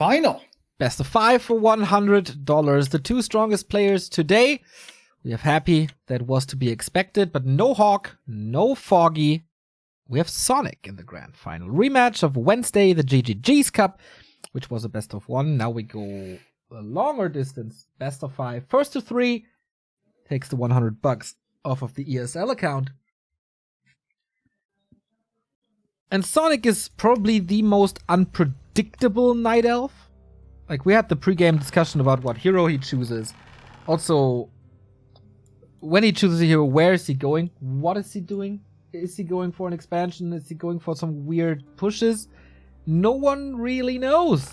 Final. Best of 5 for $100. The two strongest players today. We have Happy, that was to be expected, but no Hawk, no Foggy. We have Sonik in the grand final. Rematch of Wednesday, the GGG's Cup, which was a best of 1. Now we go a longer distance, best of 5. First to 3 takes the $100 off of the ESL account. And Sonik is probably the most unpredictable Night Elf. Like, we had the pre-game discussion about what hero he chooses. Also, when he chooses a hero, where is he going? What is he doing? Is he going for an expansion? Is he going for some weird pushes? No one really knows.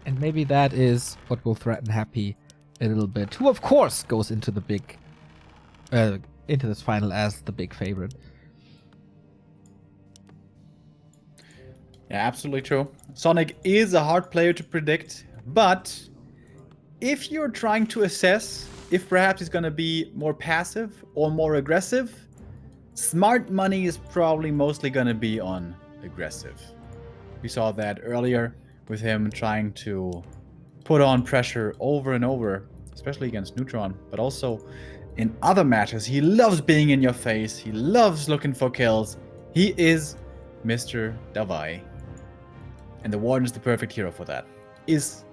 And maybe that is what will threaten Happy a little bit. Who, of course, goes into the big, into this final as the big favorite. Yeah, absolutely true. Sonik is a hard player to predict, but if you're trying to assess if perhaps he's going to be more passive or more aggressive, smart money is probably mostly going to be on aggressive. We saw that earlier with him trying to put on pressure over and over, especially against Neutron, but also in other matches. He loves being in your face. He loves looking for kills. He is Mr. Davai. And the Warden is the perfect hero for that. Is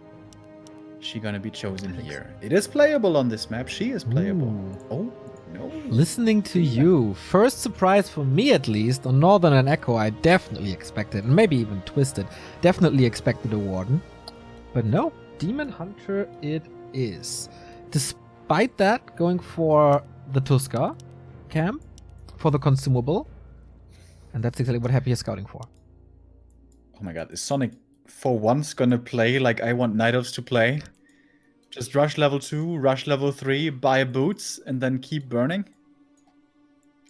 she gonna be chosen here? It is playable on this map. She is playable. Ooh. Oh, no. Listening to you. First surprise for me, at least. On Northern and Echo, I definitely expected, and maybe even Twisted, definitely expected a Warden. But no, Demon Hunter it is. Despite that, going for the Tuska camp, for the consumable. And that's exactly what Happy is scouting for. Oh my god, is Sonik for once gonna play like I want Night Elves to play? Just rush level 2, rush level 3, buy boots, and then keep burning?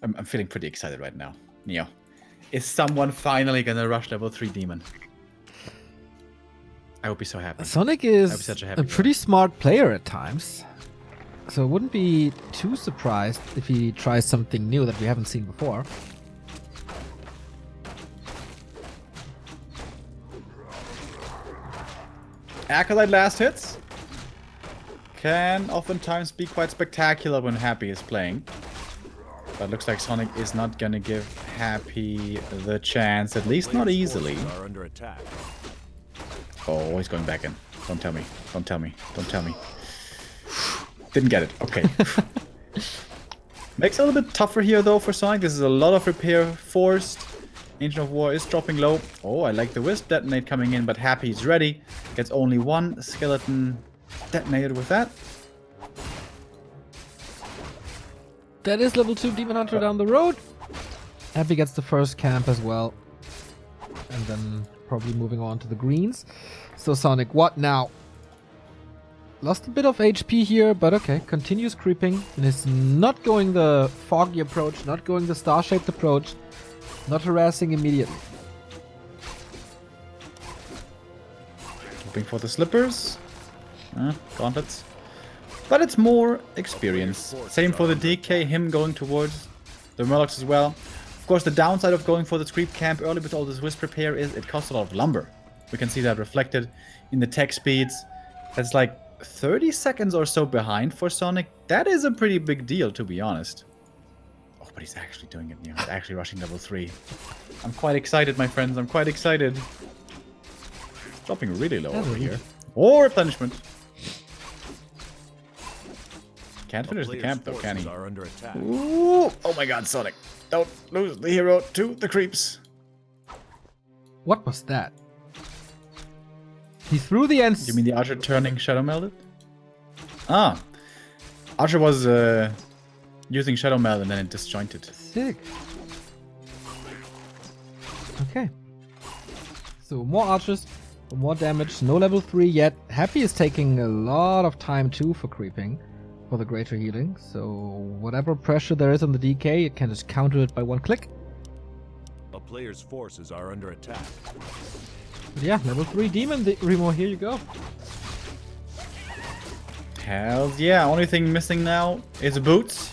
I'm feeling pretty excited right now. Neo, is someone finally gonna rush level 3 demon? I would be so happy. Sonik is a pretty smart player at times. So I wouldn't be too surprised if he tries something new that we haven't seen before. Acolyte last hits can oftentimes be quite spectacular when Happy is playing. But looks like Sonik is not gonna give Happy the chance, at least not easily. Oh, he's going back in. Don't tell me. Don't tell me. Don't tell me. Didn't get it. Okay. Makes it a little bit tougher here though for Sonik. This is a lot of repair forced. Ancient of War is dropping low. Oh, I like the Wisp Detonate coming in, but Happy is ready. Gets only one skeleton detonated with that. That is level 2 Demon Hunter down the road. Happy gets the first camp as well. And then probably moving on to the greens. So Sonik, what now? Lost a bit of HP here, but okay. Continues creeping. And is not going the foggy approach, not going the star-shaped approach. Not harassing immediately. Hoping for the slippers. Gauntlets. But it's more experience. Same for the DK, him going towards the Murlocs as well. Of course, the downside of going for the creep camp early with all this Wisp repair is it costs a lot of lumber. We can see that reflected in the tech speeds. That's like 30 seconds or so behind for Sonik. That is a pretty big deal, to be honest. Oh, but he's actually doing it now. He's actually rushing level 3. I'm quite excited, my friends. I'm quite excited. Dropping really low over here. Or replenishment. Can't finish the camp though, can he? Ooh! Oh my god, Sonik. Don't lose the hero to the creeps. What was that? He threw the ends. You mean the Archer turning Shadow Melded? Ah. Archer was using Shadow Meld and then it disjointed. Sick. Okay. So more archers, more damage, no level 3 yet. Happy is taking a lot of time too for creeping, for the greater healing. So whatever pressure there is on the DK, it can just counter it by one click. A player's forces are under attack. But yeah, level 3 demon, Remo, here you go. Hells yeah, only thing missing now is boots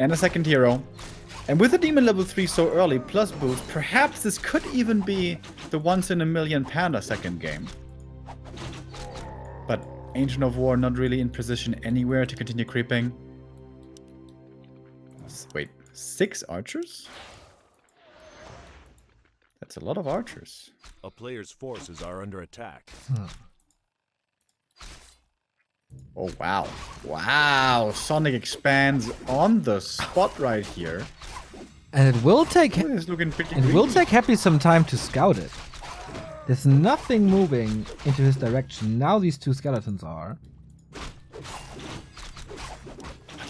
and a second hero. And with the demon level 3 so early, plus boots, perhaps this could even be the once-in-a-million Panda second game. But Ancient of War not really in position anywhere to continue creeping. Wait, 6 archers? That's a lot of archers. A player's forces are under attack. Oh, wow. Wow, Sonic expands on the spot right here. And it will take Oh, it's looking pretty it will green. take Happy some time to scout it. There's nothing moving into his direction. Now these 2 skeletons are.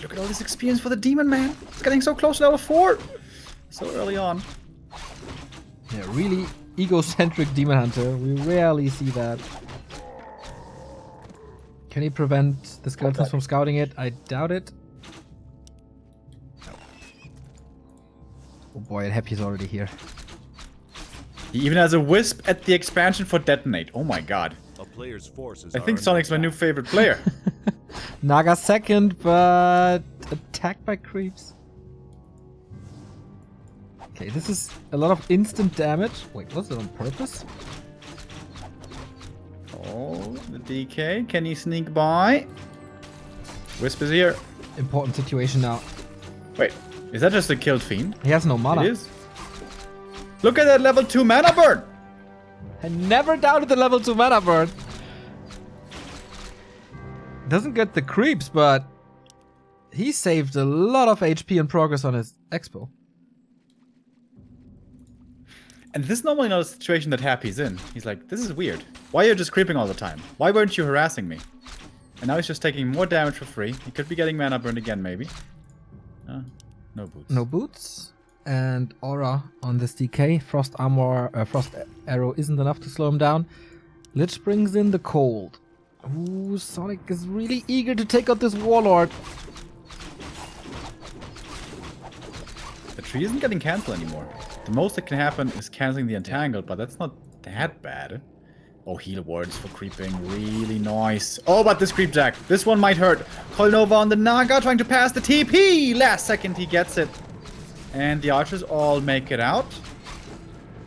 Look at all this experience for the demon, man. It's getting so close to level 4. So early on. Yeah, really egocentric demon hunter. We rarely see that. Can he prevent the skeletons from scouting it? I doubt it. Oh boy, and Happy's already here. He even has a wisp at the expansion for detonate. Oh my god. A player's forces I are think under Sonic's my new attack. favorite player. Naga second, but attacked by creeps. Okay, this is a lot of instant damage. Wait, was it on purpose? Oh, the DK. Can he sneak by? Wisp is here. Important situation now. Wait, is that just a killed fiend? He has no mana. It is. Look at that level 2 mana burn! I never doubted the level 2 mana burn. Doesn't get the creeps, but he saved a lot of HP and progress on his expo. And this is normally not a situation that Happy's in. He's like, this is weird. Why are you just creeping all the time? Why weren't you harassing me? And now he's just taking more damage for free. He could be getting mana burned again, maybe. No boots. No boots. And aura on this DK. Frost armor, frost arrow isn't enough to slow him down. Lich brings in the cold. Ooh, Sonic is really eager to take out this warlord. The tree isn't getting cancelled anymore. The most that can happen is cancelling the entangled, but that's not that bad. Oh, heal wards for creeping. Really nice. Oh, but this creep jack. This one might hurt. Nova on the Naga trying to pass the TP. Last second he gets it. And the archers all make it out.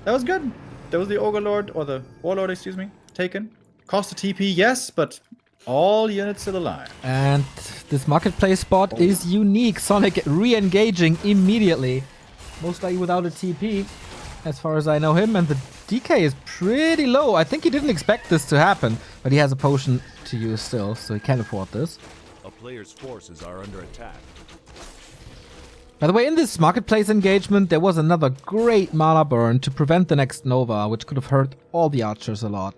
That was good. That was the Ogre Lord, or the Warlord, excuse me, taken. Cost a TP, yes, but all units still alive. And this marketplace spot is unique. Sonic re-engaging immediately. Most likely without a TP, as far as I know him. And the DK is pretty low. I think he didn't expect this to happen, but he has a potion to use still, so he can afford this. A player's forces are under attack. By the way, in this marketplace engagement, there was another great mana burn to prevent the next Nova, which could have hurt all the archers a lot.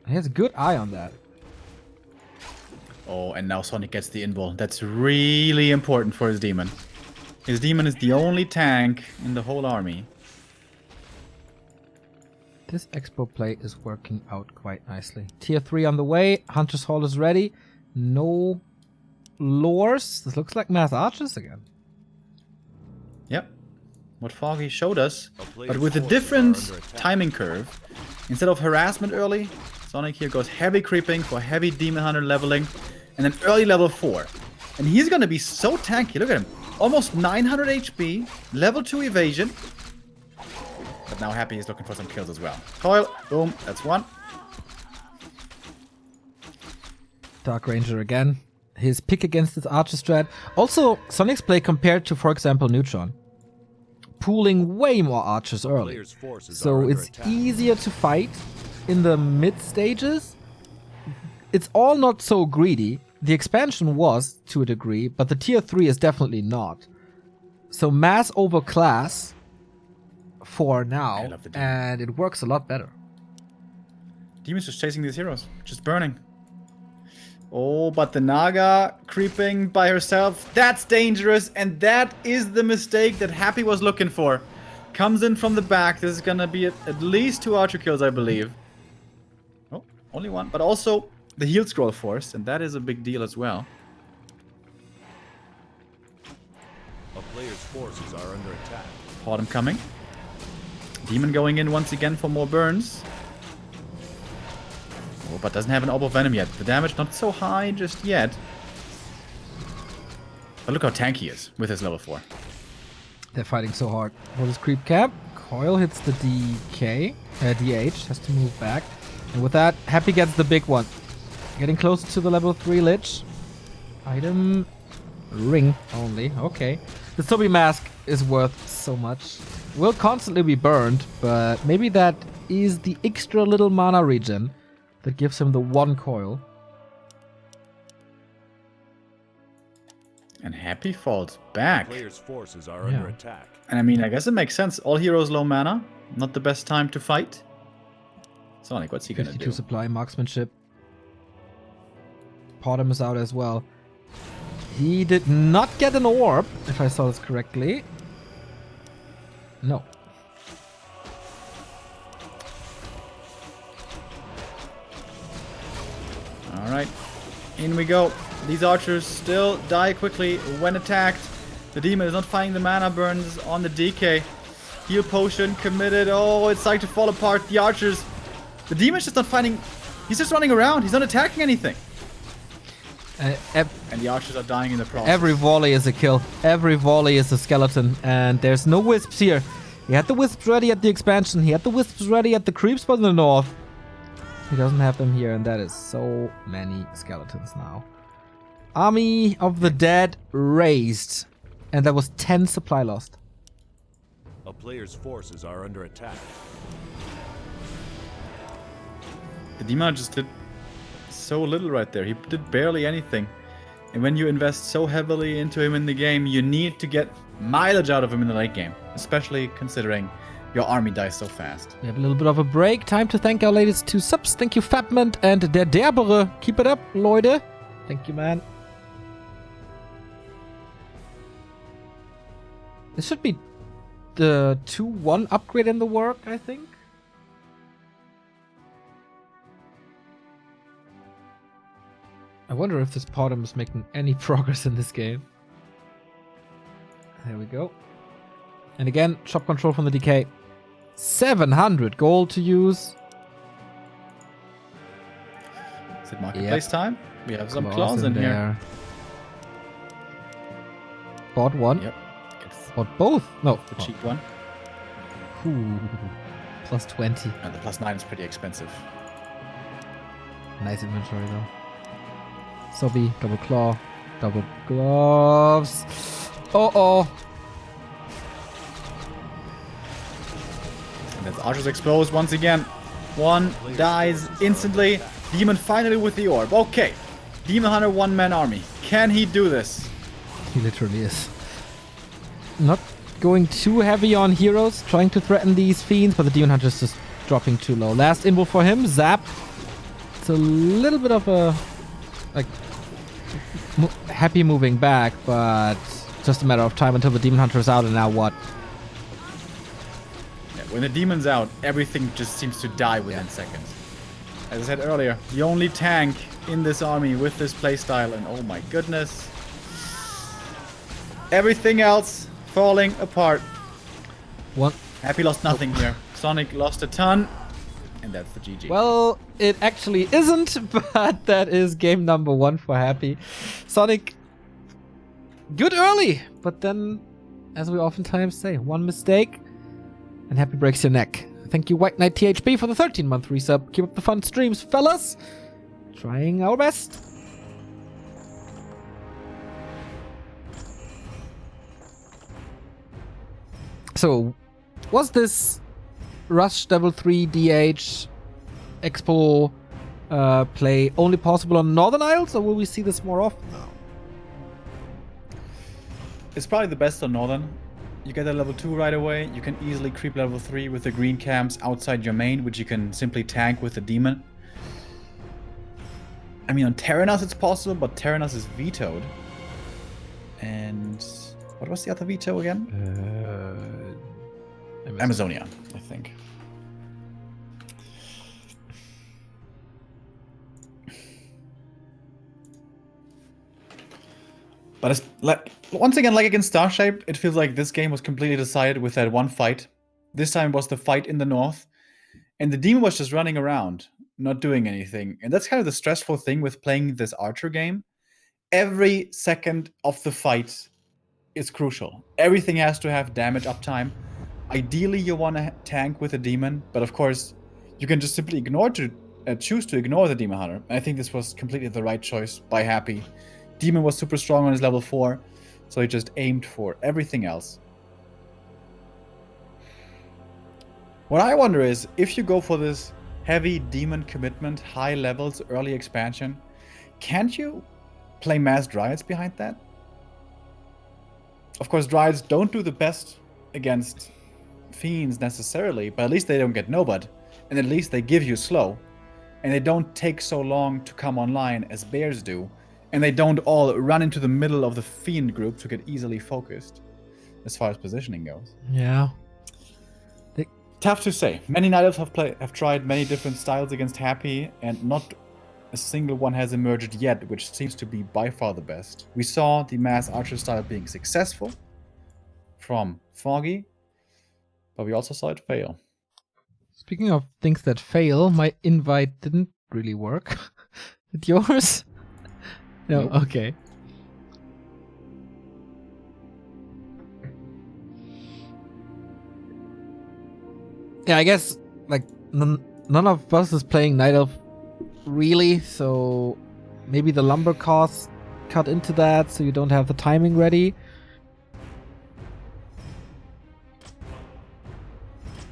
He has a good eye on that. Oh, and now Sonic gets the invul. That's really important for his demon. His demon is the only tank in the whole army. This expo play is working out quite nicely. Tier 3 on the way. Hunter's Hall is ready. No lures. This looks like mass archers again. Yep. What Foggy showed us, player's but with a forces different are under attack. timing curve. Instead of harassment early, Sonic here goes heavy creeping for heavy demon hunter leveling, and then early level 4. And he's gonna be so tanky. Look at him. Almost 900 HP, level 2 evasion. But now Happy is looking for some kills as well. Coil, boom, that's one. Dark Ranger again. His pick against his archer strat. Also, Sonic's play compared to, for example, Neutron. Pooling way more archers early. Player's forces are So under it's attack. easier to fight in the mid stages. It's all not so greedy. The expansion was, to a degree, but the tier 3 is definitely not. So mass over class for I now, love the demon. and it works a lot better. Demon's just chasing these heroes, just burning. Oh, but the Naga creeping by herself, that's dangerous, and that is the mistake that Happy was looking for. Comes in from the back, this is gonna be at least 2 archer kills, I believe. Oh, only one, but also the heal scroll force, and that is a big deal as well. A player's forces are under attack. Caught him coming. Demon going in once again for more burns. Oh, but doesn't have an orb of venom yet. The damage not so high just yet. But look how tanky he is with his level 4. They're fighting so hard. What is creep cap? Coil hits the DK. DH has to move back. And with that, Happy gets the big one. Getting closer to the level 3 Lich. Item ring only. Okay. The Toby mask is worth so much. Will constantly be burned, but maybe that is the extra little mana regen that gives him the 1 coil. And Happy falls back. Players' forces are under attack. And I mean, I guess it makes sense. All heroes low mana. Not the best time to fight. Sonik, what's he gonna 52 do? supply, marksmanship. Potem is out as well. He did not get an orb, if I saw this correctly. No. Alright. In we go. These archers still die quickly when attacked. The demon is not finding the mana burns on the DK. Heal potion committed. Oh, it's starting to fall apart. The archers. The demon's just not finding. He's just running around. He's not attacking anything. And the archers are dying in the process. Every volley is a kill. Every volley is a skeleton. And there's no wisps here. He had the wisps ready at the expansion. He had the wisps ready at the creep spot in the north. He doesn't have them here, and that is so many skeletons now. Army of the Dead raised. And there was 10 supply lost. A player's forces are under attack. The demon just did so little right there. He did barely anything. And when you invest so heavily into him in the game, you need to get mileage out of him in the late game. Especially considering your army dies so fast. We have a little bit of a break. Time to thank our latest 2 subs. Thank you, Fabment and Der Derbere. Keep it up, Leute. Thank you, man. This should be the 2-1 upgrade in the work, I think. I wonder if this Potem is making any progress in this game. There we go. And again, shop control from the DK. 700 gold to use. Is it marketplace time? We have some claws in here. Bought one. Yep. Bought both. No. The cheap one. Ooh. Plus 20. And the plus 9 is pretty expensive. Nice inventory though. Sobby, double claw, double gloves. Oh. And the archers explode once again. One dies instantly. Demon finally with the orb. Okay. Demon Hunter 1-man army. Can he do this? He literally is. Not going too heavy on heroes, trying to threaten these fiends, but the Demon Hunter is just dropping too low. Last invul for him, Zap. It's a little bit of a, like, Happy moving back, but just a matter of time until the Demon Hunter is out, and now what? Yeah, when the demon's out, everything just seems to die within seconds. As I said earlier, the only tank in this army with this playstyle, and oh my goodness. Everything else falling apart. What? Happy lost nothing here. Sonik lost a ton. And that's the GG. Well, it actually isn't, but that is game number 1 for Happy. Sonik, good early, but then, as we oftentimes say, one mistake, and Happy breaks your neck. Thank you, White Knight THB, for the 13-month resub. Keep up the fun streams, fellas. Trying our best. So, was this Rush Level 3 DH Expo play only possible on Northern Isles, or will we see this more often now? It's probably the best on Northern. You get a level 2 right away. You can easily creep level 3 with the green camps outside your main, which you can simply tank with the demon. I mean, on Terranos it's possible, but Terranos is vetoed. And what was the other veto again? Amazonia, I think. But it's like, once again, like against Starshape, it feels like this game was completely decided with that one fight. This time was the fight in the north. And the demon was just running around, not doing anything. And that's kind of the stressful thing with playing this Archer game. Every second of the fight is crucial. Everything has to have damage uptime. Ideally, you want to tank with a demon, but of course, you can just simply choose to ignore the demon hunter. I think this was completely the right choice by Happy. Demon was super strong on his level 4, so he just aimed for everything else. What I wonder is, if you go for this heavy demon commitment, high levels, early expansion, can't you play mass Dryads behind that? Of course, Dryads don't do the best against Fiends necessarily, but at least they don't get Nobod, and at least they give you slow, and they don't take so long to come online as Bears do, and they don't all run into the middle of the Fiend group to get easily focused, as far as positioning goes. Yeah. Tough to say. Many Night Elves have tried many different styles against Happy, and not a single one has emerged yet, which seems to be by far the best. We saw the Mass Archer style being successful from Foggy, but we also saw it fail. Speaking of things that fail, my invite didn't really work. Did yours? No, Nope. okay. Yeah, I guess like none of us is playing Night Elf really, so maybe the lumber costs cut into that so you don't have the timing ready.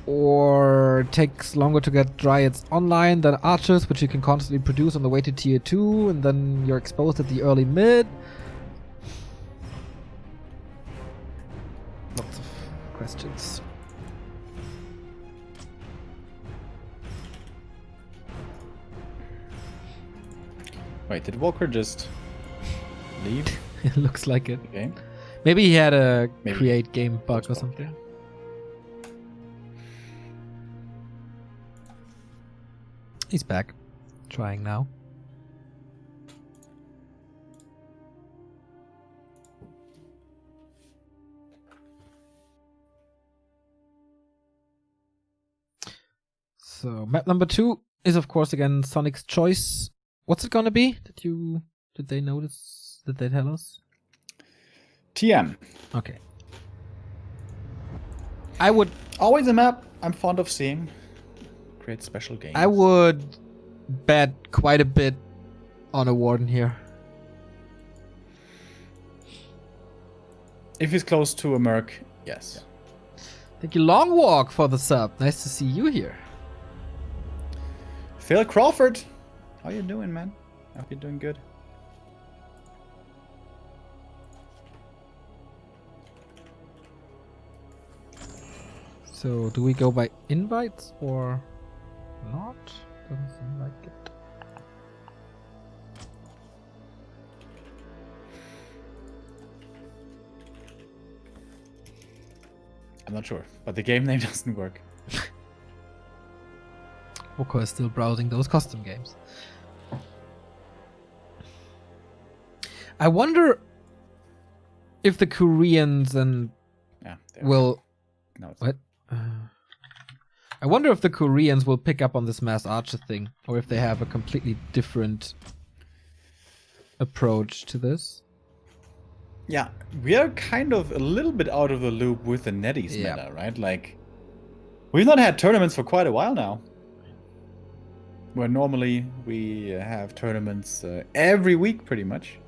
Or it takes longer to get Dryads online than Archers, which you can constantly produce on the way to tier 2, and then you're exposed at the early mid. Lots of questions. Wait, did Walker just leave It looks like it. the game? Maybe he had a Maybe. create game bug or That's something. He's back. Trying now. So map number 2 is of course again Sonic's choice. What's it gonna be? Did they notice? Did they tell us? TM. Okay. I would Always a map I'm fond of seeing. Create special games. I would bet quite a bit on a Warden here. If he's close to a Merc, yes. Thank you, Long Walk, for the sub. Nice to see you here. Phil Crawford, how you doing, man? I hope you're doing good. So, do we go by invites or not? Doesn't seem like it. I'm not sure, but the game name doesn't work. Oko is still browsing those custom games. I wonder if the Koreans and Yeah. will... No, it's What? I wonder if the Koreans will pick up on this Mass Archer thing, or if they have a completely different approach to this. Yeah, we are kind of a little bit out of the loop with the Netties Yeah. meta, right? Like, we've not had tournaments for quite a while now. Where normally we have tournaments every week, pretty much.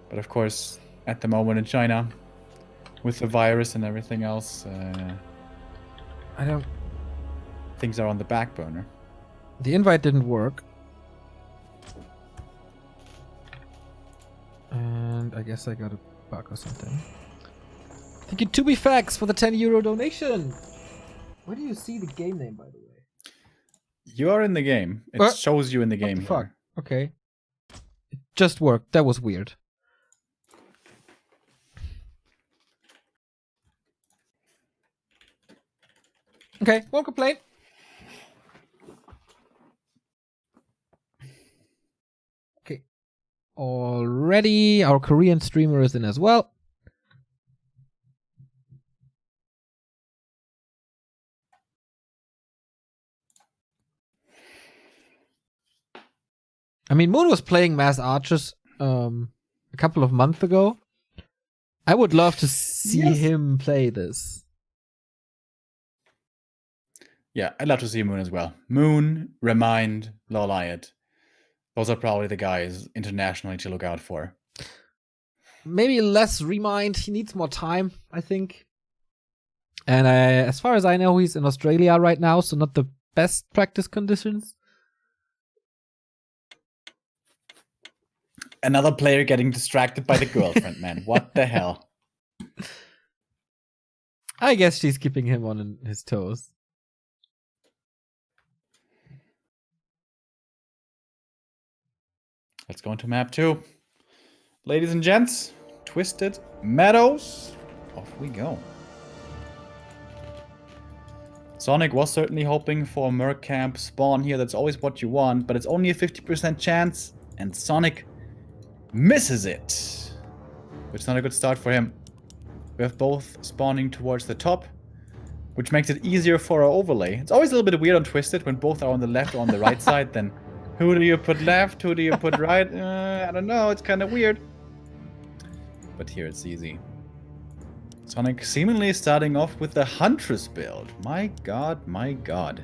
But of course, at the moment in China, with the virus and everything else, I don't... things are on the back burner. The invite didn't work. And I guess I got a bug or something. Thank you, ToBeFacts, for the €10 donation. Where do you see the game name, by the way? You are in the game. It What? shows you in the game What the fuck? here. Okay. It just worked. That was weird. Okay, won't complain. Okay. Already, our Korean streamer is in as well. I mean, Moon was playing Mass Archers a couple of months ago, I would love to see Yes. him play this. Yeah, I'd love to see Moon as well. Moon, Remind, Lawliot. Those are probably the guys internationally to look out for. Maybe less Remind. He needs more time, I think. And as far as I know, he's in Australia right now, so not the best practice conditions. Another player getting distracted by the girlfriend, man. What the hell? I guess she's keeping him on his toes. Let's go into map 2. Ladies and gents, Twisted Meadows. Off we go. Sonik was certainly hoping for a Merc Camp spawn here. That's always what you want, but it's only a 50% chance, and Sonik misses it. Which is not a good start for him. We have both spawning towards the top, which makes it easier for our overlay. It's always a little bit weird on Twisted when both are on the left or on the right side. Then who do you put left? Who do you put right? I don't know. It's kind of weird. But here it's easy. Sonik seemingly starting off with the Huntress build. My god, my god.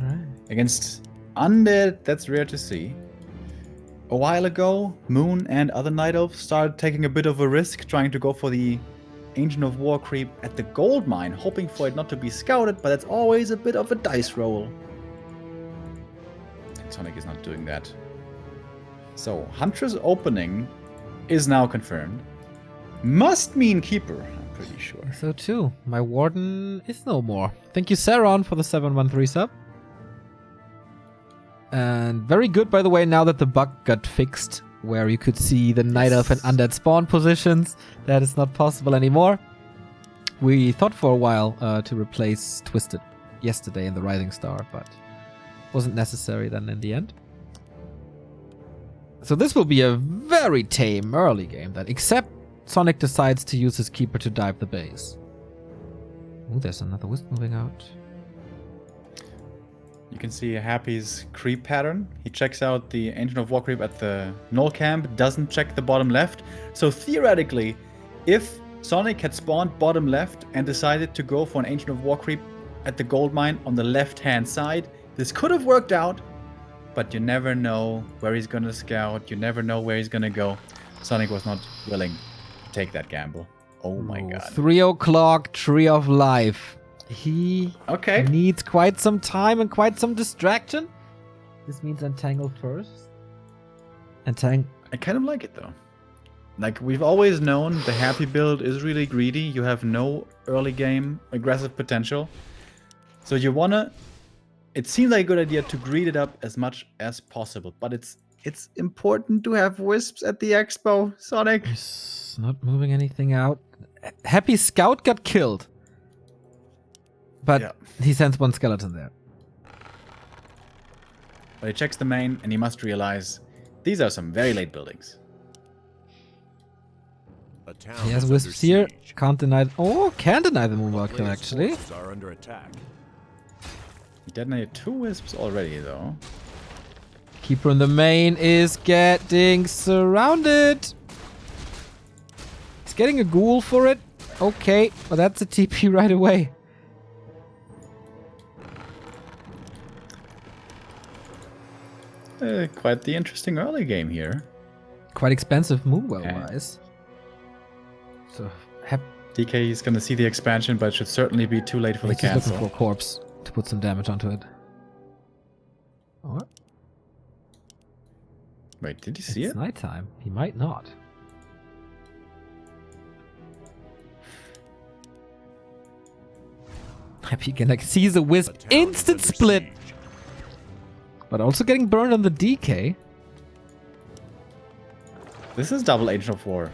Alright. Against Undead, that's rare to see. A while ago, Moon and other Night Elves started taking a bit of a risk, trying to go for the Ancient of War creep at the gold mine, hoping for it not to be scouted, but that's always a bit of a dice roll. And Sonik is not doing that. So, Huntress opening is now confirmed. Must mean Keeper, I'm pretty sure. So too. My Warden is no more. Thank you, Saron, for the 713 sub. And very good, by the way, now that the bug got fixed, where you could see the Night Elf and Undead spawn positions. That is not possible anymore. We thought for a while to replace Twisted yesterday in the Rising Star, but wasn't necessary then in the end. So this will be a very tame early game then, except Sonik decides to use his Keeper to dive the base. Oh, there's another Wisp moving out. You can see Happy's creep pattern. He checks out the Ancient of War creep at the Null camp, doesn't check the bottom left. So theoretically, if Sonik had spawned bottom left and decided to go for an Ancient of War creep at the gold mine on the left-hand side, this could have worked out, but you never know where he's gonna scout, you never know where he's gonna go. Sonik was not willing to take that gamble. Oh my god. 3 o'clock, Tree of Life. He needs quite some time and quite some distraction. This means Entangle first. I kind of like it though. Like, we've always known the Happy build is really greedy. You have no early game aggressive potential. So you wanna... It seems like a good idea to greed it up as much as possible. But it's important to have Wisps at the expo, Sonik. He's not moving anything out. Happy Scout got killed. But he sends one skeleton there. But he checks the main, and he must realize these are some very late buildings. He has Wisps here. Can't deny... Oh, can deny the Moonwalk kill, actually. Are under attack. He detonated 2 Wisps already, though. Keeper in the main is getting surrounded. He's getting a ghoul for it. Okay, well, that's a TP right away. Quite the interesting early game here. Quite expensive Moonwell-wise. So, DK is going to see the expansion, but it should certainly be too late for the cancel. He's looking for a corpse to put some damage onto it. What? Wait, did you see it? It's nighttime. He might not. Happy can see the Wisp instant split. Siege. But also getting burned on the DK. This is double Ancient of War.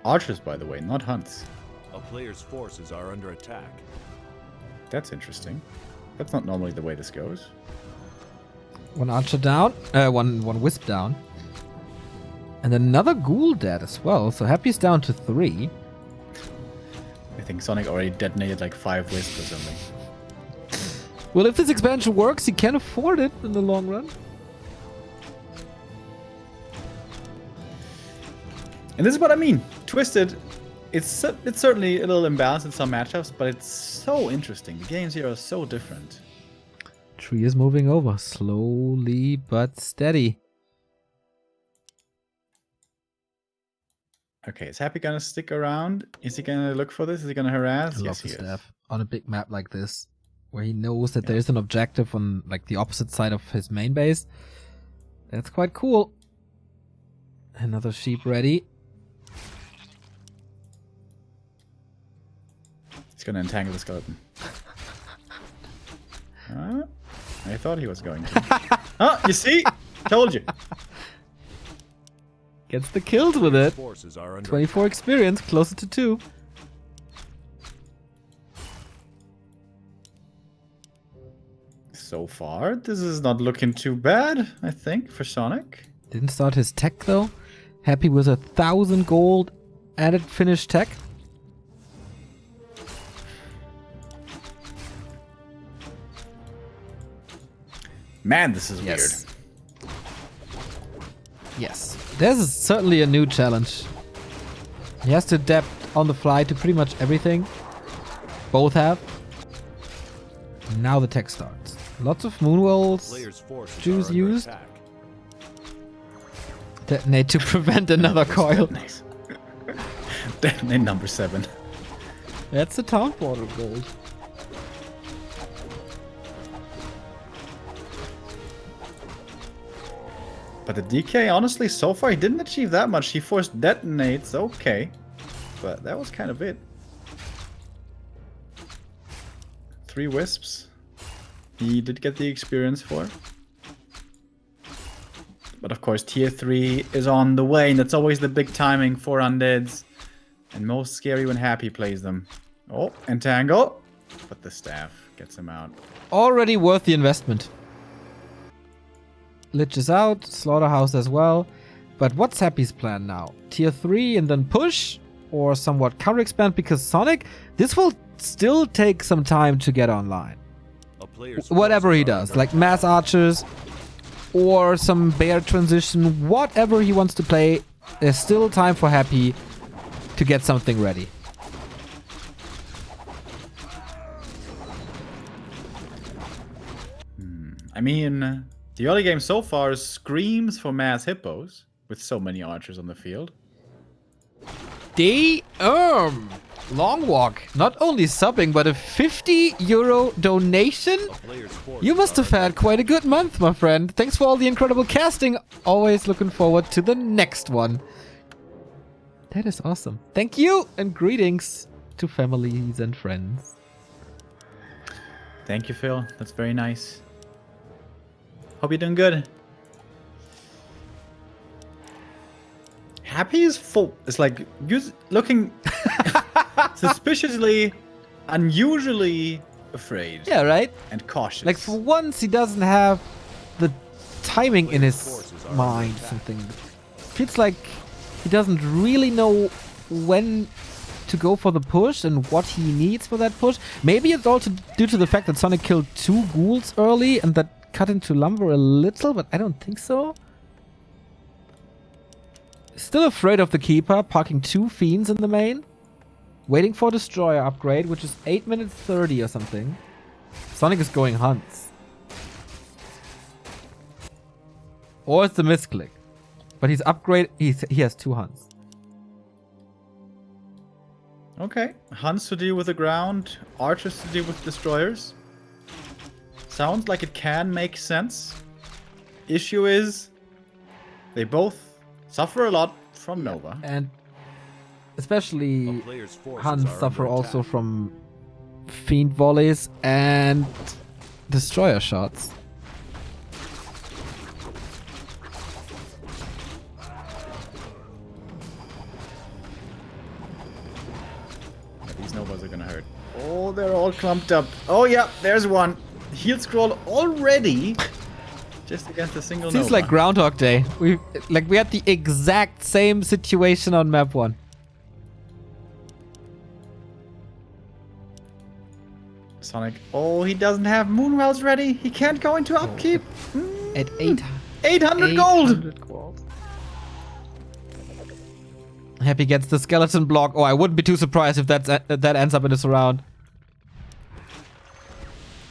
Archers, by the way, not hunts. A player's forces are under attack. That's interesting. That's not normally the way this goes. One archer down. One wisp down. And another ghoul dead as well. So Happy's down to 3. I think Sonik already detonated like 5 wisps or something. Well, if this expansion works, he can afford it in the long run. And this is what I mean. Twisted it's certainly a little imbalanced in some matchups, but it's so interesting. The games here are so different. Tree is moving over, slowly but steady. Okay, is Happy gonna stick around? Is he gonna look for this? Is he gonna harass? I love Yes, the he is. staff on a big map like this, where he knows that there's an objective on like the opposite side of his main base. That's quite cool. Another sheep ready. He's gonna entangle the skeleton. I thought he was going to. Oh, you see? Told you. Gets the kills with it. Forces are under 24 experience, closer to 2. So far, this is not looking too bad, I think, for Sonic. Didn't start his tech though. Happy with 1,000 gold added finished tech. Man, this is weird. Yes. This is certainly a new challenge. He has to adapt on the fly to pretty much everything. Both have. Now the tech starts. Lots of moonwells. players' forces Juice are under used. attack. Detonate to prevent another coil. Nice. Detonate number 7. That's the town portal gold. But the DK, honestly, so far he didn't achieve that much. He forced detonates, okay. But that was kind of it. 3 wisps. He did get the experience for. But of course, tier 3 is on the way, and that's always the big timing for undeads. And most scary when Happy plays them. Oh, entangle. But the staff gets him out. Already worth the investment. Lich is out, Slaughterhouse as well. But what's Happy's plan now? Tier 3 and then push? Or somewhat counter expand? Because Sonic, this will still take some time to get online. A player's Whatever he forces are does, under like attack. mass archers or some bear transition, whatever he wants to play, there's still time for Happy to get something ready. I mean, the early game so far screams for mass hippos, with so many archers on the field. Long walk. Not only subbing, but a €50 donation? A player's forces You must are have had quite a good month, my friend. Thanks for all the incredible casting. Always looking forward to the next one. That is awesome. Thank you and greetings to families and friends. Thank you, Phil. That's very nice. Hope you're doing good. Happy is full. It's like looking suspiciously, unusually afraid Yeah, right? and cautious. Like for once, he doesn't have the timing in his forces are mind. under attack. Something feels like he doesn't really know when to go for the push and what he needs for that push. Maybe it's also due to the fact that Sonic killed 2 ghouls early and that cut into lumber a little, but I don't think so. Still afraid of the Keeper, parking 2 Fiends in the main. Waiting for Destroyer upgrade, which is 8 minutes 30 or something. Sonic is going Hunts. Or it's the misclick. But he's he has 2 Hunts. Okay, hunts to deal with the ground, archers to deal with destroyers. Sounds like it can make sense. Issue is, they both suffer a lot from Nova. And A especially player's forces Huns are suffer under also attack. from Fiend volleys and Destroyer shots. Yeah, these Novas are gonna hurt. Oh, they're all clumped up. Oh yeah, there's one. Heal scroll already. Just against a single Seems Nova. like Groundhog Day. We had the exact same situation on map 1. Sonic. Oh, he doesn't have Moonwells ready. He can't go into upkeep. At 800 gold. gold. Happy gets the skeleton block. Oh, I wouldn't be too surprised if that ends up in a surround.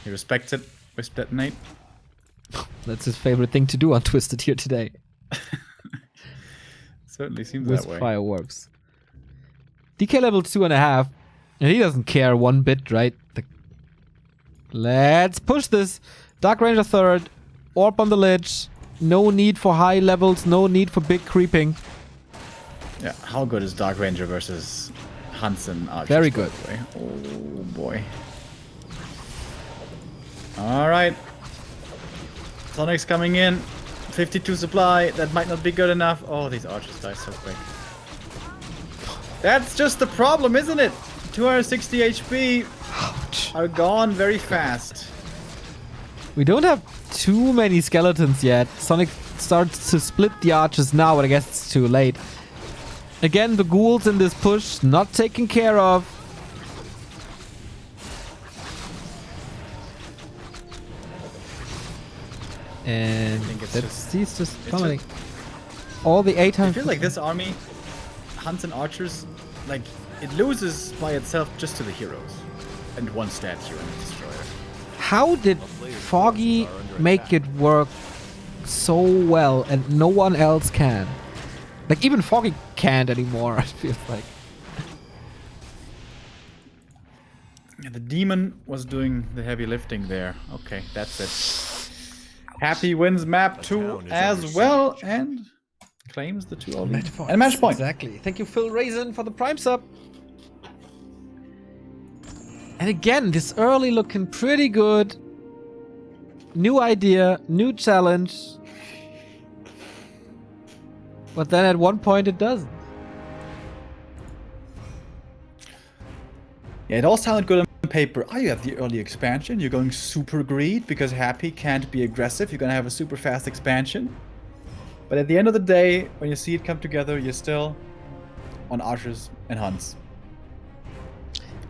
He respects it. Wisp detonate. That's his favorite thing to do on Twisted here today. Certainly seems Wisp that way. fireworks. DK level 2.5. And he doesn't care one bit, right? Let's push this. Dark Ranger third. Orb on the ledge. No need for high levels. No need for big creeping. Yeah, how good is Dark Ranger versus Hansen Archer? Very good. Oh boy. Alright. Sonic's coming in. 52 supply. That might not be good enough. Oh, these archers die so quick. That's just the problem, isn't it? 260 HP Ouch. are gone very fast. We don't have too many skeletons yet. Sonic starts to split the archers now, but I guess it's too late. Again, the ghouls in this push not taken care of. And he's just coming. All the 800. I feel like this army, Hansen archers, like it loses by itself just to the heroes and one statue and a destroyer. How did Foggy make it work so well and no one else can? Like even Foggy can't anymore, I feel like. Yeah, the demon was doing the heavy lifting there. Okay, that's it. Happy wins map 2 as well and claims the 2-0 lead. And match point. Exactly. Thank you, Phil Raisin, for the Prime sub. And again, this early looking pretty good. New idea, new challenge. But then at one point it doesn't. Yeah, it all sounded good on paper. Oh, you have the early expansion. You're going super greed because Happy can't be aggressive. You're going to have a super fast expansion. But at the end of the day, when you see it come together, you're still on archers and hunts.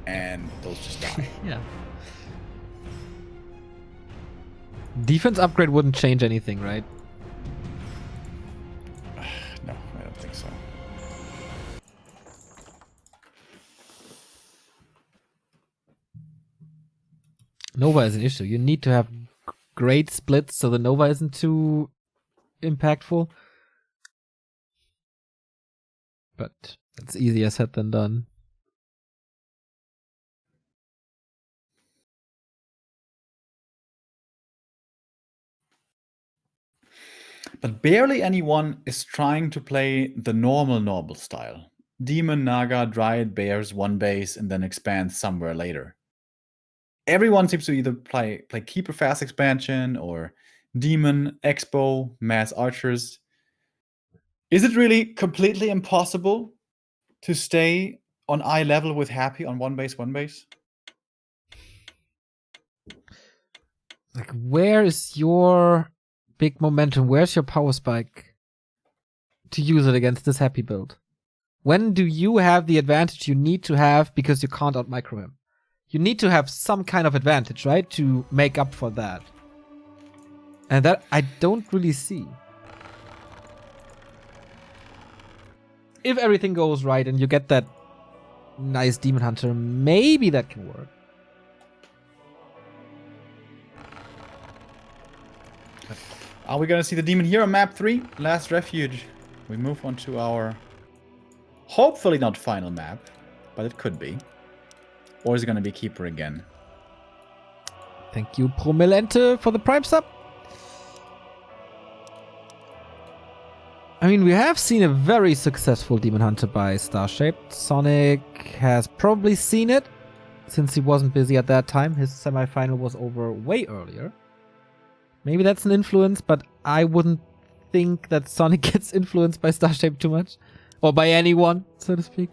And those just die. Yeah. Defense upgrade wouldn't change anything, right? No, I don't think so. Nova is an issue. You need to have great splits so the Nova isn't too impactful. But it's easier said than done. But barely anyone is trying to play the normal style. Demon, Naga, Dryad, Bears, one base, and then expand somewhere later. Everyone seems to either play Keeper Fast Expansion or Demon, Expo, Mass Archers. Is it really completely impossible to stay on eye level with Happy on one base? Like, where is your big momentum? Where's your power spike to use it against this Happy build? When do you have the advantage you need to have because you can't out-micro him? You need to have some kind of advantage, right? To make up for that. And that I don't really see. If everything goes right and you get that nice Demon Hunter, maybe that can work. Are we going to see the Demon here on map 3? Last Refuge. We move on to our hopefully not final map, but it could be. Or is it going to be Keeper again? Thank you, Promilente, for the Prime sub. I mean, we have seen a very successful Demon Hunter by Starshaped. Sonic has probably seen it, since he wasn't busy at that time. His semifinal was over way earlier. Maybe that's an influence, but I wouldn't think that Sonic gets influenced by Starshaped too much. Or by anyone, so to speak.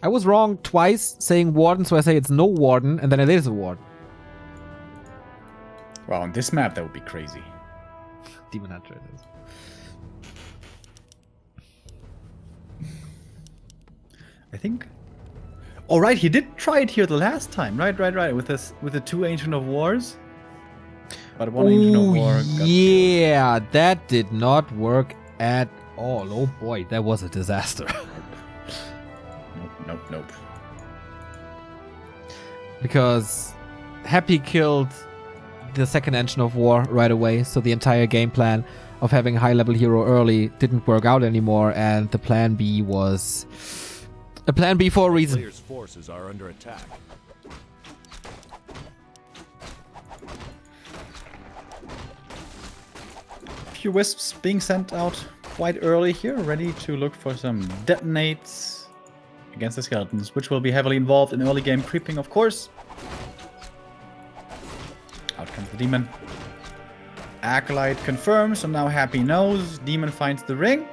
I was wrong twice saying Warden, so I say it's no Warden, and then it is a Warden. Wow, on this map, that would be crazy. Demon Hunter it is. I think. Oh, right, he did try it here the last time. Right. With the 2 Ancient of Wars. But one Ancient of War got yeah, that did not work at all. Oh boy, that was a disaster. Nope. Because Happy killed the second engine of war right away, so the entire game plan of having a high-level hero early didn't work out anymore, and the plan B was a plan B for a reason. Players' forces are under attack. Few wisps being sent out quite early here, ready to look for some detonates against the skeletons, which will be heavily involved in early game creeping, of course. Out comes the demon. Acolyte confirms, so now Happy knows. Demon finds the ring,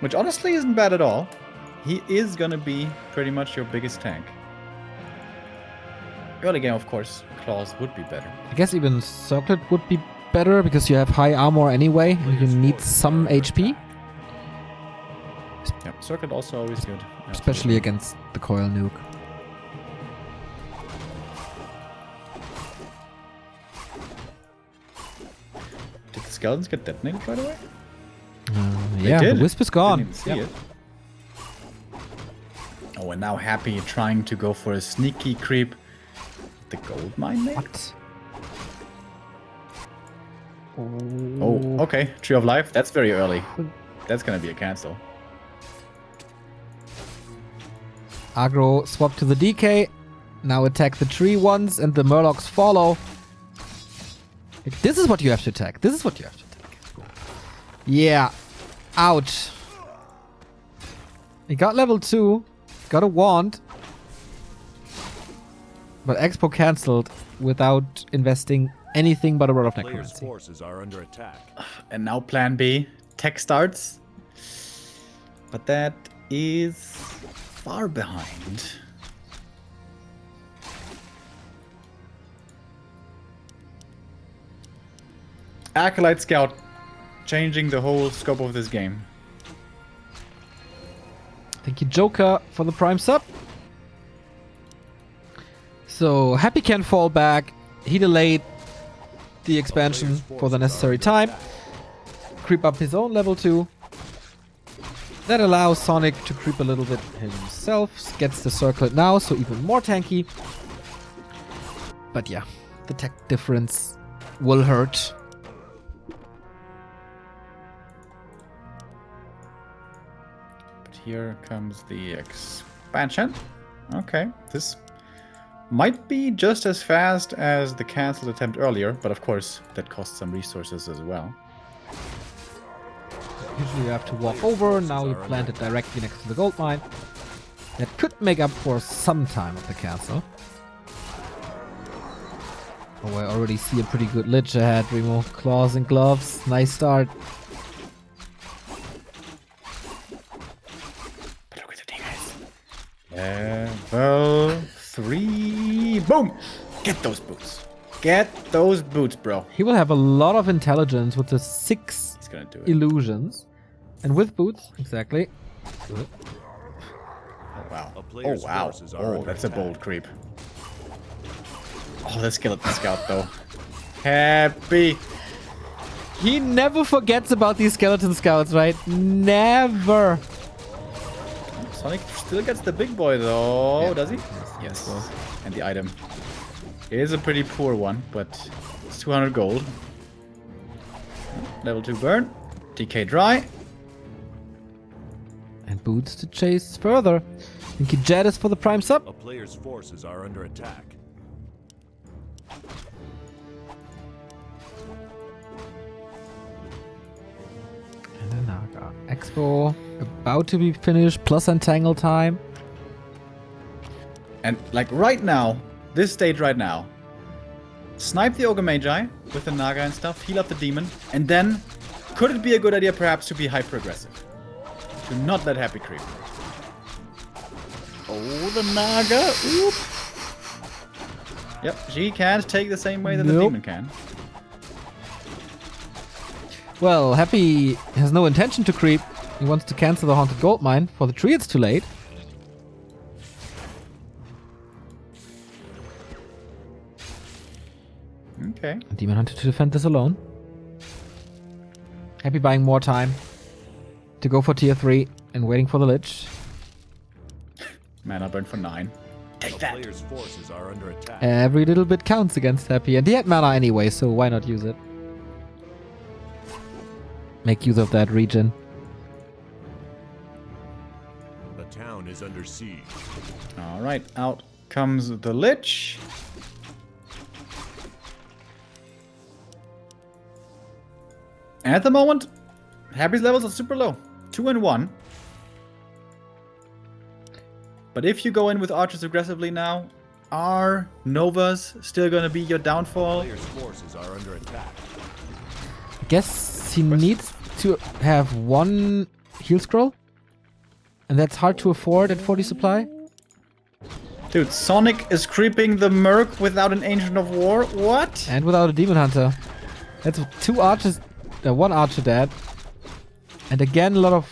which honestly isn't bad at all. He is gonna be pretty much your biggest tank. Early game, of course, claws would be better. I guess even Circlet would be better because you have high armor anyway, and you need some HP. Yeah, Circuit also always good. Especially against the coil nuke. Did the skeletons get detonated right away? Yeah, did. the wisp is gone. Didn't even see Yep. it. Oh, and now Happy trying to go for a sneaky creep. The gold mine, maybe? What? Oh, okay. Tree of Life. That's very early. That's gonna be a cancel. Aggro swap to the DK. Now attack the tree once and the Murlocs follow. This is what you have to attack. This is what you have to attack. Yeah. Ouch. He got level 2. Got a wand. But Expo cancelled without investing anything but a rod of Players' necromancy. forces are under attack. And now plan B. Tech starts. But that is far behind. Acolyte Scout changing the whole scope of this game. Thank you, Joker, for the prime sub. So, Happy can fall back. He delayed the expansion for the necessary time. Creep up his own level 2. That allows Sonic to creep a little bit himself. Gets the circlet now, so even more tanky. But yeah, the tech difference will hurt. But here comes the expansion. Okay, this might be just as fast as the cancelled attempt earlier, but of course that costs some resources as well. Usually you have to walk over, now you plant it directly next to the gold mine. That could make up for some time of the castle. Oh, I already see a pretty good lich ahead, Remo. Claws and gloves, nice start. But look at the demons. Level 3. Boom! Get those boots. Get those boots, bro. He will have a lot of intelligence with the 6 He's gonna do it. illusions. And with boots, exactly. Oh, wow. A Oh, player's wow. forces are Oh, under that's a attack. bold creep. Oh, that skeleton scout, though. Happy. He never forgets about these skeleton scouts, right? Never. Sonic still gets the big boy, though. Yeah. Does he? Yes. And the item. It is a pretty poor one, but it's 200 gold. Level 2 burn. DK dry. And boots to chase further. Thank you, Jadis, for the prime sub. A player's forces are under attack. And then Naga. Expo about to be finished, plus entangle time. And like right now, this stage right now, snipe the Ogre Magi with the Naga and stuff, heal up the demon, and then could it be a good idea perhaps to be hyper aggressive? To not let Happy creep. Oh, the Naga. Oop. Yep, she can't take the same way that the Nope. demon can. Well, Happy has no intention to creep. He wants to cancel the Haunted Gold Mine. For the tree, it's too late. Okay. Demon Hunter to defend this alone. Happy buying more time. to go for tier 3 and waiting for the Lich. Mana burn for 9. Take that. Player's forces are under attack. Every little bit counts against Happy, and he had mana anyway, so why not use it? Make use of that regen. The town is under siege. All right, out comes the Lich. And at the moment, Happy's levels are super low. 2 and 1. But if you go in with archers aggressively now, are Novas still going to be your downfall? Player's forces are under attack. I guess he needs to have 1 heal scroll. And that's hard to afford at 40 supply. Dude, Sonik is creeping the Merc without an Ancient of War. What? And without a Demon Hunter. That's 2 archers, 1 archer dead. And again, a lot of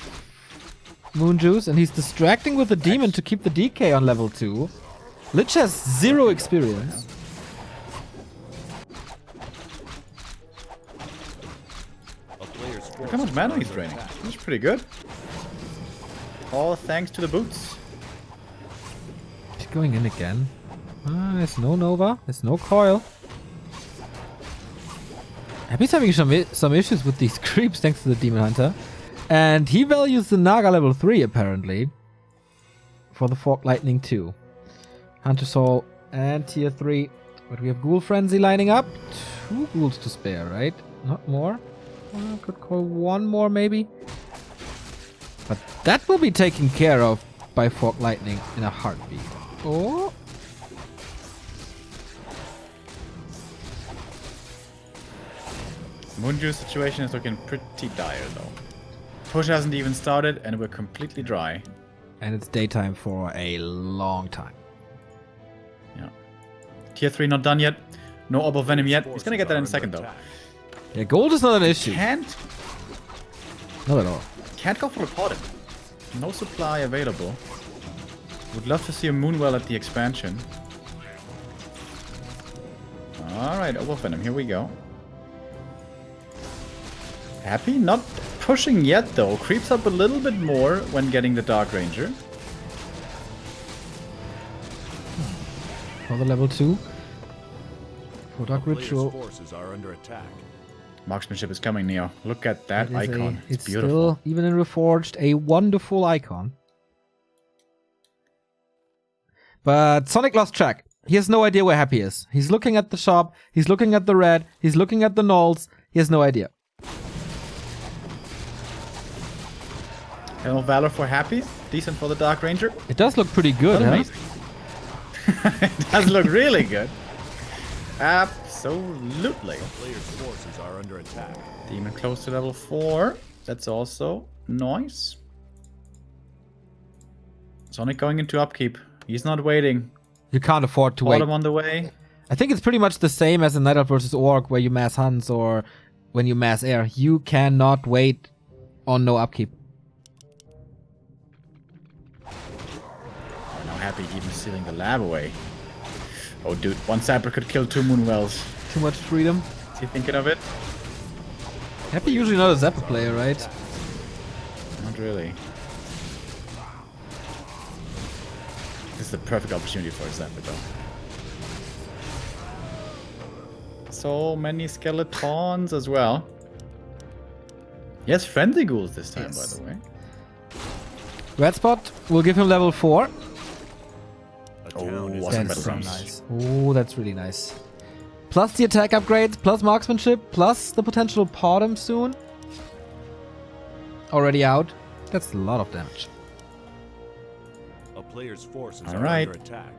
Moon Juice. And he's distracting with the Demon to keep the DK on level 2. Lich has 0 experience. Look how much mana he's draining. That's pretty good. All thanks to the boots. He's going in again. There's no Nova. There's no coil. Happy's having some issues with these creeps thanks to the Demon Hunter. And he values the Naga level 3 apparently. For the Fork Lightning 2. Hunter Soul and tier 3. But we have Ghoul Frenzy lining up. 2 ghouls to spare, right? Not more. Could call 1 more maybe. But that will be taken care of by Fork Lightning in a heartbeat. Oh. Moonjuice situation is looking pretty dire though. Push hasn't even started and we're completely dry. And it's daytime for a long time. Yeah. Tier 3 not done yet. No Orb of Venom yet. He's gonna get that in a second though. Yeah, gold is not an issue. Can't Not at all. go for a pot. No supply available. Would love to see a Moonwell at the expansion. Alright, Orb of Venom, here we go. Happy? Not pushing yet though. Creeps up a little bit more when getting the Dark Ranger. For the level 2. For Dark Player's Ritual. forces are under attack. Marksmanship is coming, Neo. Look at that icon. It's beautiful. Still, even in Reforged, a wonderful icon. But Sonic lost track. He has no idea where Happy is. He's looking at the shop. He's looking at the red. He's looking at the gnolls. He has no idea. Helm of Valor for Happy. Decent for the Dark Ranger. It does look pretty good, Not huh? amazing. It does look really good. Absolutely. Player's forces are under attack. Demon close to level 4. That's also nice. Sonic going into upkeep. He's not waiting. You can't afford to wait. Bottom on the way. I think it's pretty much the same as in Night Elf vs. Orc, where you mass hunts or when you mass air. You cannot wait on no upkeep. Now Happy even stealing the lab away. Oh dude, one Sapper could kill 2 Moonwells. Too much freedom. Is he thinking of it? Happy usually not a Zapper player, right? Not really. This is the perfect opportunity for a Zapper though. So many skeletons as well. Yes, friendly ghouls this time, Yes. by the way. Red Spot will give him level 4. A town is awesome under battle siege. drums. Oh, that's really nice. Plus the attack upgrades, plus marksmanship, plus the potential Podem soon. Already out. That's a lot of damage. A player's forces All are right. under attack.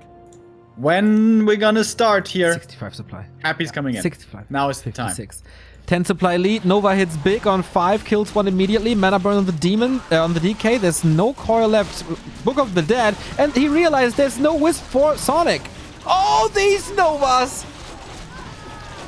When we're gonna start here, 65 supply. Happy's coming in. 65. Now is the time. 56. 10 supply lead. Nova hits big on 5, kills 1 immediately. Mana burn on the demon, on the DK. There's no coil left. Book of the Dead. And he realized there's no Wisp for Sonic. Oh, these Novas!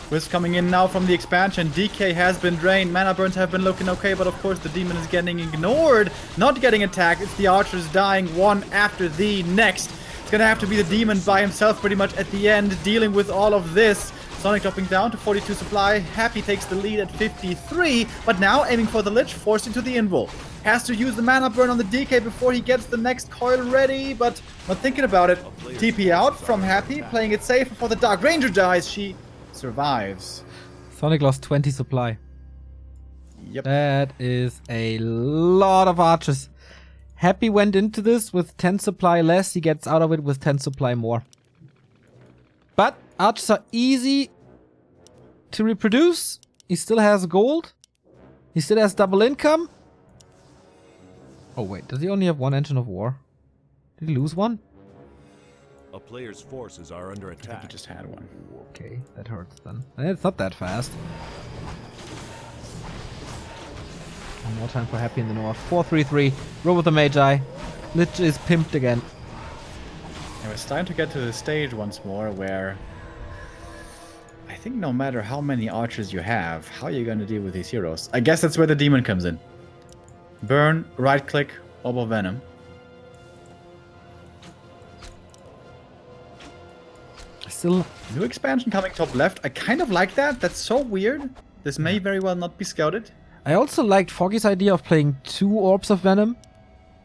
Wisp coming in now from the expansion. DK has been drained. Mana burns have been looking okay, but of course the demon is getting ignored. Not getting attacked. It's the archers dying one after the next. It's gonna have to be the demon by himself pretty much at the end, dealing with all of this. Sonic dropping down to 42 supply. Happy takes the lead at 53, but now aiming for the Lich, forced into the invul. Has to use the mana burn on the DK before he gets the next coil ready, but not thinking about it. TP out from Happy, playing it safe before the Dark Ranger dies. She survives. Sonik lost 20 supply. Yep. That is a lot of archers. Happy went into this with 10 supply less. He gets out of it with 10 supply more. But archers are easy to reproduce. He still has gold. He still has double income. Oh wait, does he only have one engine of war? Did he lose one? A player's forces are under I think he attack. just had one. Okay, that hurts then. It's not that fast. One more time for Happy in the north. 4-3-3. Roll with the Magi. Lich is pimped again. And we're starting to get to the stage once more where I think no matter how many archers you have, how are you going to deal with these heroes? I guess that's where the demon comes in. Burn, right click, Orb of Venom. Still, New expansion coming top left. I kind of like that. That's so weird. This may very well not be scouted. I also liked Foggy's idea of playing 2 Orbs of Venom.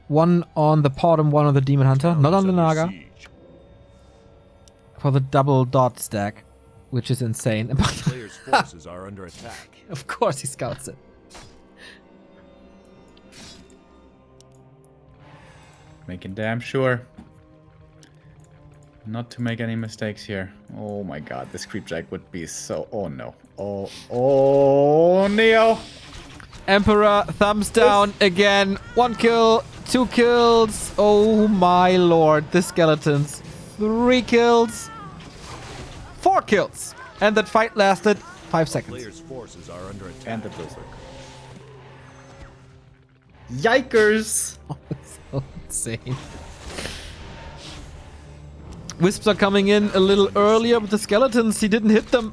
One on the Pod and one on the Demon Hunter. Not on the Under Naga. siege. For the double dot stack. Which is insane. A player's forces are under attack. Of course he scouts it. Making damn sure not to make any mistakes here. Oh my god, this creepjack would be so... Oh no. Oh, Neo! Emperor, thumbs down again. 1 kill, 2 kills. Oh my lord, the skeletons. 3 kills. 4 kills. And that fight lasted 5 seconds. Player's forces are under attack. And the Berserk. Yikers! So insane. Wisps are coming in a little earlier, but the skeletons, he didn't hit them.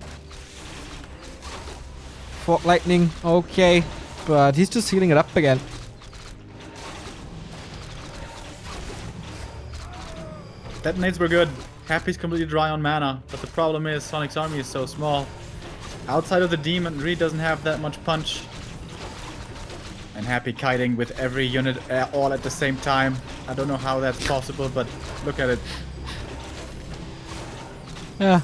Fork lightning, okay. But he's just healing it up again. Detonates were good. Happy's completely dry on mana, but the problem is Sonic's army is so small. Outside of the demon, really doesn't have that much punch. And Happy kiting with every unit all at the same time. I don't know how that's possible, but look at it. Yeah.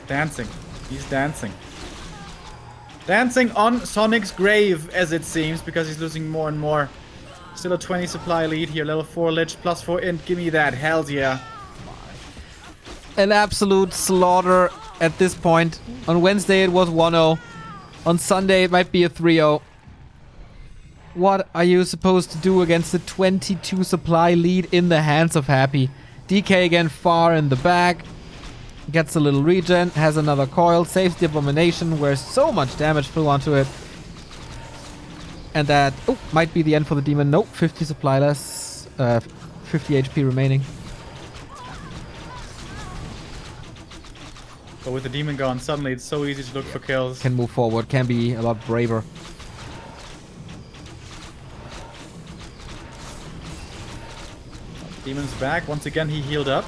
Dancing. He's dancing. Dancing on Sonic's grave, as it seems, because he's losing more and more. Still a 20 supply lead here. Level 4 Lich, plus 4 int. Give me that. Hells yeah. An absolute slaughter at this point. On Wednesday it was 1-0. On Sunday it might be a 3-0. What are you supposed to do against the 22 supply lead in the hands of Happy? DK again far in the back. Gets a little regen, has another coil, saves the abomination, where so much damage flew onto it. And that might be the end for the demon. Nope, 50 supply less, 50 HP remaining. But with the demon gone, suddenly it's so easy to look for kills. Can move forward, can be a lot braver. Demon's back. Once again, he healed up.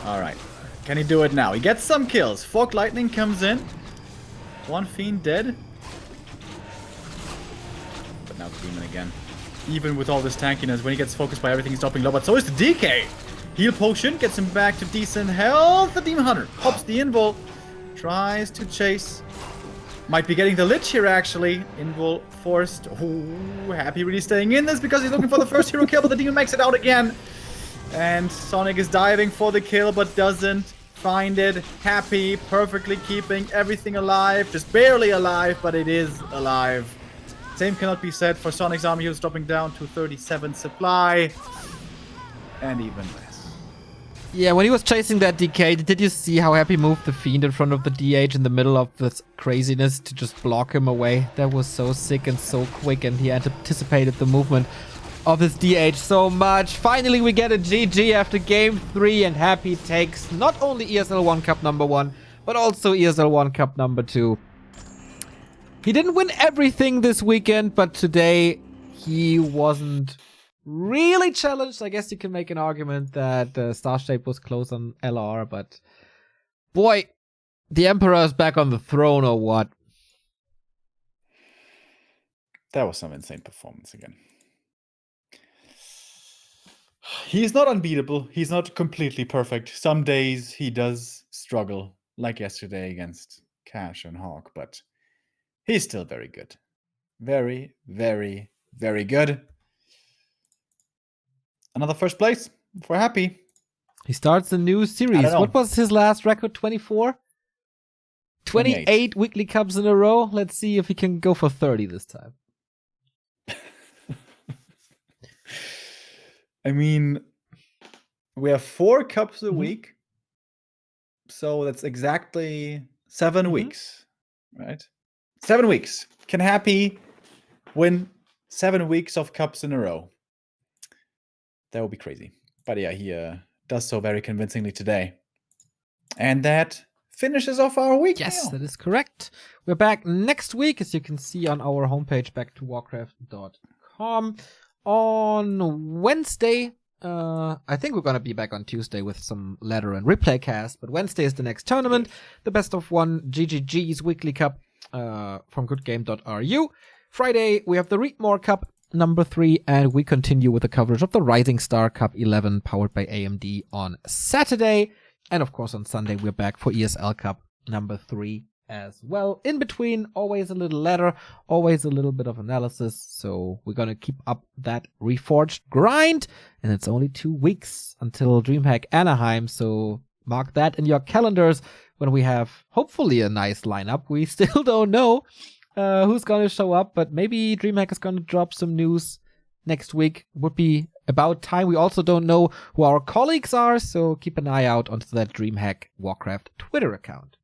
Alright. Can he do it now? He gets some kills. Fork Lightning comes in. One Fiend dead. But now the Demon again. Even with all this tankiness, when he gets focused by everything, he's dropping low. But so is the DK. Heal Potion gets him back to decent health. The Demon Hunter pops the Invul. Tries to chase. Might be getting the Lich here, actually. Invul forced. Ooh, Happy really staying in this because he's looking for the first hero kill, but the Demon makes it out again. And Sonic is diving for the kill, but doesn't find it. Happy, perfectly keeping everything alive. Just barely alive, but it is alive. Same cannot be said for Sonic's army, who's dropping down to 37 supply. And even less. Yeah, when he was chasing that DK, did you see how Happy moved the Fiend in front of the DH in the middle of this craziness to just block him away? That was so sick and so quick, and he anticipated the movement of his DH so much. Finally, we get a GG after game 3, and Happy takes not only ESL 1 Cup number 1, but also ESL 1 Cup number 2. He didn't win everything this weekend, but today he wasn't really challenged. I guess you can make an argument that Star Shape was close on LR, but boy, the Emperor is back on the throne or what? That was some insane performance again. He's not unbeatable. He's not completely perfect. Some days he does struggle, like yesterday against Cash and Hawk, but he's still very good. Very, very, very good. Another first place. If we're happy. He starts a new series. What was his last record? 24? 28 weekly cups in a row. Let's see if he can go for 30 this time. I mean, we have 4 cups a week. So that's exactly 7 weeks, right? 7 weeks. Can Happy win 7 weeks of cups in a row? That would be crazy. But yeah, he does so very convincingly today. And that finishes off our week. Yes, that is correct. We're back next week, as you can see on our homepage, backtowarcraft.com. On Wednesday, I think we're going to be back on Tuesday with some ladder and replay cast, but Wednesday is the next tournament, the best of 1 GGG's weekly cup from goodgame.ru. Friday, we have the Readmore Cup number 3, and we continue with the coverage of the Rising Star Cup 11 powered by AMD on Saturday. And of course, on Sunday, we're back for ESL Cup number 3 as well. In between, always a little ladder, always a little bit of analysis. So we're going to keep up that Reforged grind. And it's only 2 weeks until DreamHack Anaheim. So mark that in your calendars when we have hopefully a nice lineup. We still don't know who's going to show up, but maybe DreamHack is going to drop some news next week. Would be about time. We also don't know who our colleagues are, so keep an eye out onto that DreamHack Warcraft Twitter account.